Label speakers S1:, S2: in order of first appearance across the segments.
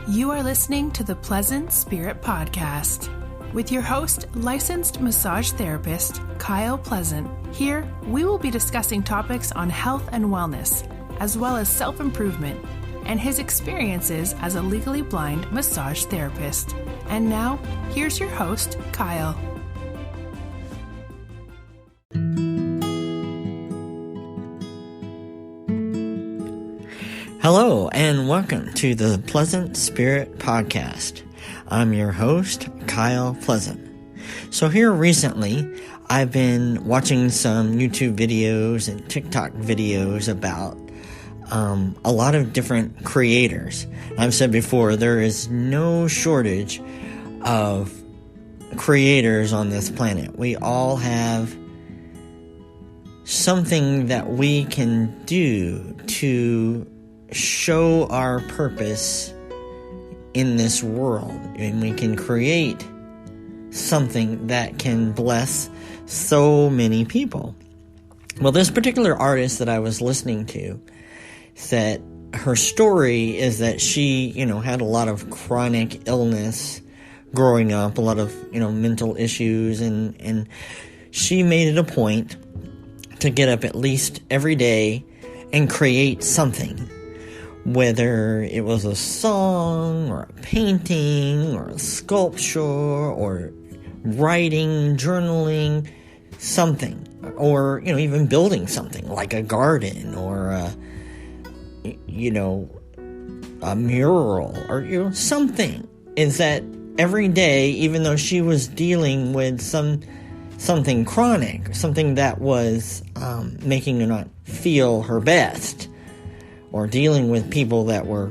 S1: You are listening to the Pleasant Spirit Podcast with your host, licensed massage therapist, Kyle Pleasant. Here, we will be discussing topics on health and wellness, as well as self-improvement, and his experiences as a legally blind massage therapist. And now, here's your host, Kyle.
S2: Hello, and welcome to the Pleasant Spirit Podcast. I'm your host, Kyle Pleasant. So here recently, I've been watching some YouTube videos and TikTok videos about a lot of different creators. I've said before, there is no shortage of creators on this planet. We all have something that we can do to show our purpose in this world, and we can create something that can bless so many people. Well, this particular artist that I was listening to said her story is that she, had a lot of chronic illness growing up, a lot of, mental issues, and she made it a point to get up at least every day and create something. Whether it was a song, or a painting, or a sculpture, or writing, journaling, something. Or, even building something, like a garden, or a mural, or, something. Is that every day, even though she was dealing with something chronic, something that was making her not feel her best, or dealing with people that were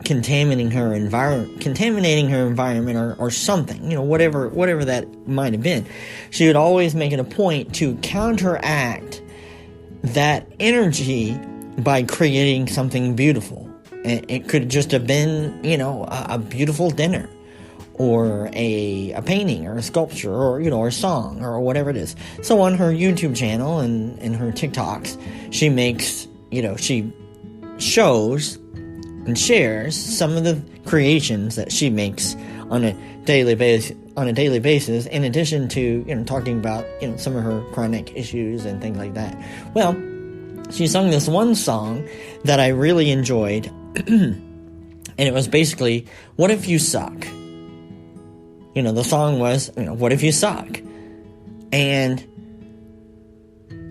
S2: contaminating her environment or something, whatever that might have been. She would always make it a point to counteract that energy by creating something beautiful. It could just have been, a beautiful dinner, or a painting, or a sculpture, or, or a song, or whatever it is. So on her YouTube channel and her TikToks, she makes, she shows and shares some of the creations that she makes on a daily basis, in addition to, talking about, some of her chronic issues and things like that. Well, she sung this one song that I really enjoyed, and it was basically, "What if you suck?" The song was, what if you suck? And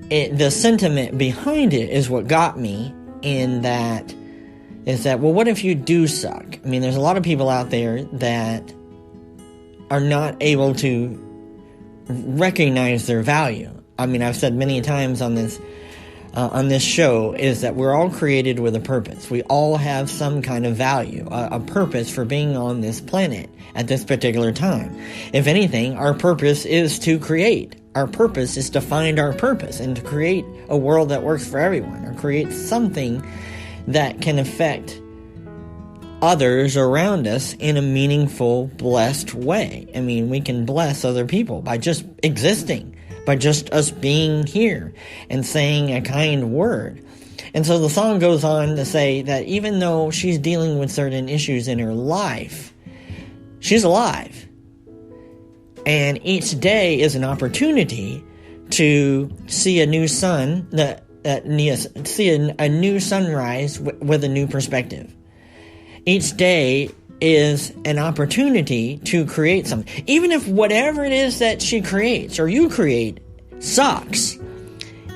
S2: the sentiment behind it is what got me is that, well, what if you do suck? I mean, there's a lot of people out there that are not able to recognize their value. I mean, I've said many times on this show is that we're all created with a purpose. We all have some kind of value, a purpose for being on this planet at this particular time. If anything, our purpose is to create. Our purpose is to find our purpose and to create a world that works for everyone, or create something that can affect others around us in a meaningful, blessed way. I mean, we can bless other people by just existing, by just us being here and saying a kind word. And so the song goes on to say that even though she's dealing with certain issues in her life, she's alive. And each day is an opportunity to see a new sun, see a new sunrise with a new perspective. Each day is an opportunity to create something. Even if whatever it is that she creates or you create sucks,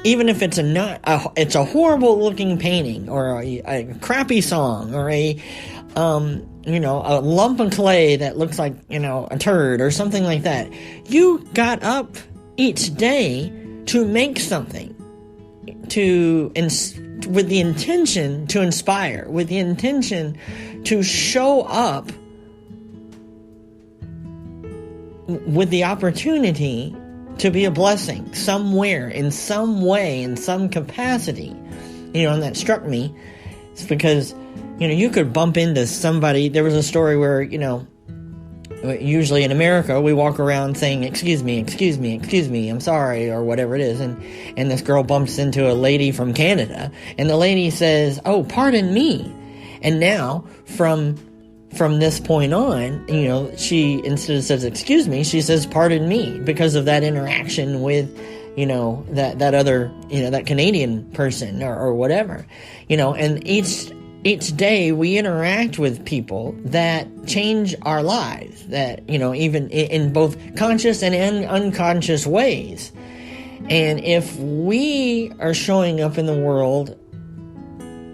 S2: even if it's a horrible looking painting, or a crappy song, or a lump of clay that looks like, a turd or something like that, you got up each day to make something, with the intention to inspire, with the intention to show up with the opportunity to be a blessing somewhere, in some way, in some capacity. And that struck me. It's because, you could bump into somebody. There was a story where, usually in America, we walk around saying, excuse me, I'm sorry, or whatever it is. And this girl bumps into a lady from Canada, and the lady says, oh, pardon me. And now, from this point on, she, instead of says, excuse me, she says, pardon me, because of that interaction with, that other, that Canadian person or whatever, and each day we interact with people that change our lives, that, even in both conscious and unconscious ways. And if we are showing up in the world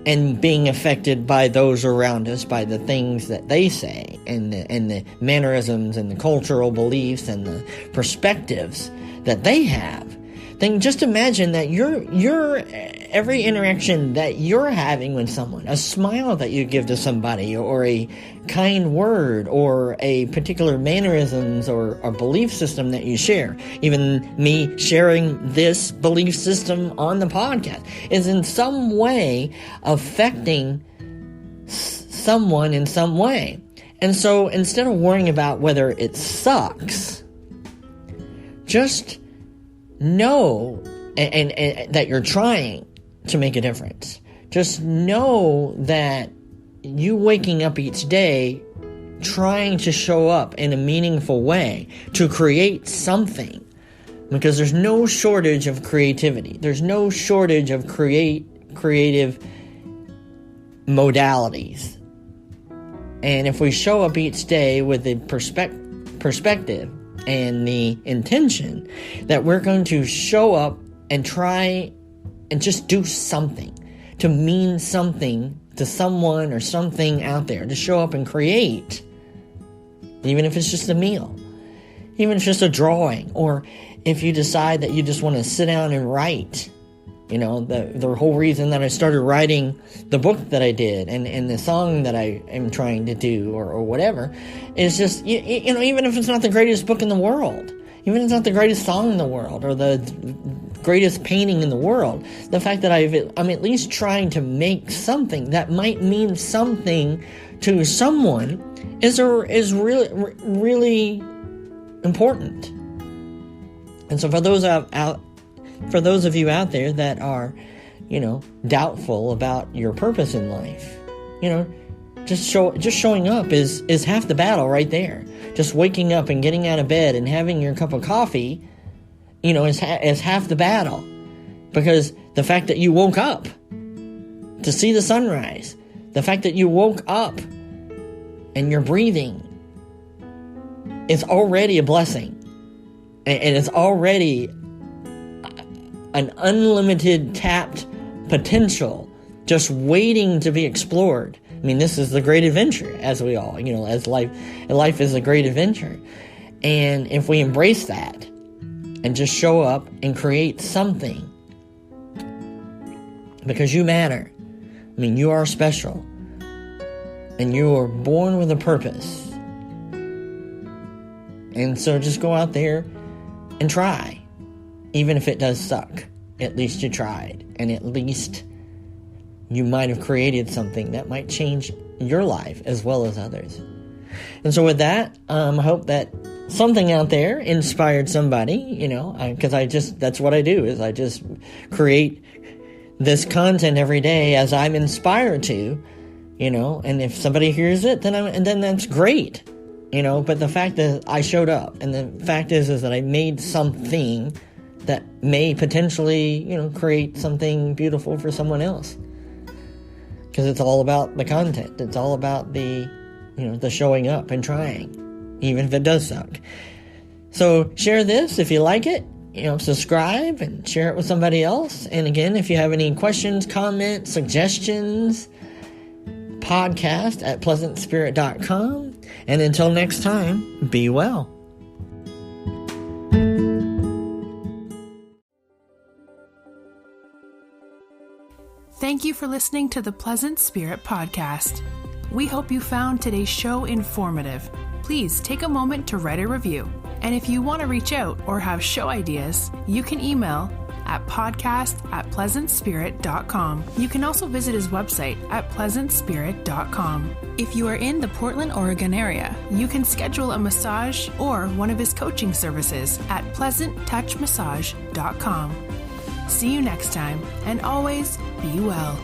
S2: and being affected by those around us, by the things that they say, and the mannerisms and the cultural beliefs and the perspectives that they have, then just imagine that your every interaction that you're having with someone, a smile that you give to somebody, or a kind word, or a particular mannerisms or a belief system that you share, even me sharing this belief system on the podcast, is in some way affecting someone in some way. And so instead of worrying about whether it sucks, just know and that you're trying to make a difference. Just know that you waking up each day trying to show up in a meaningful way to create something, because there's no shortage of creativity. There's no shortage of creative modalities. And if we show up each day with the perspective and the intention that we're going to show up and try and just do something to mean something to someone or something out there, to show up and create, even if it's just a meal, even if it's just a drawing, or if you decide that you just want to sit down and write. The whole reason that I started writing the book that I did and the song that I am trying to do or whatever is just, even if it's not the greatest book in the world, even if it's not the greatest song in the world or the greatest painting in the world, the fact that I'm at least trying to make something that might mean something to someone is really, really important. And so for those of you out there that are, doubtful about your purpose in life, just showing up is half the battle right there. Just waking up and getting out of bed and having your cup of coffee, is half the battle. Because the fact that you woke up to see the sunrise, the fact that you woke up and you're breathing, is already a blessing. And it's already an unlimited tapped potential just waiting to be explored. I mean, this is the great adventure, as we all, as life is a great adventure. And if we embrace that and just show up and create something, because you matter. I mean, you are special, and you are born with a purpose. And so just go out there and try. Even if it does suck, at least you tried. And at least you might have created something that might change your life as well as others. And so with that, I hope that something out there inspired somebody, because that's what I do, is I just create this content every day as I'm inspired to, and if somebody hears it, then that's great, but the fact that I showed up, and the fact is that I made something that may potentially, create something beautiful for someone else. Because it's all about the content. It's all about the showing up and trying, even if it does suck. So share this if you like it. Subscribe and share it with somebody else. And again, if you have any questions, comments, suggestions, podcast@pleasantspirit.com. And until next time, be well.
S1: Thank you for listening to the Pleasant Spirit Podcast. We hope you found today's show informative. Please take a moment to write a review. And if you want to reach out or have show ideas, you can email at podcast@pleasantspirit.com. You can also visit his website at pleasantspirit.com. If you are in the Portland, Oregon area, you can schedule a massage or one of his coaching services at pleasanttouchmassage.com. See you next time, and always be well.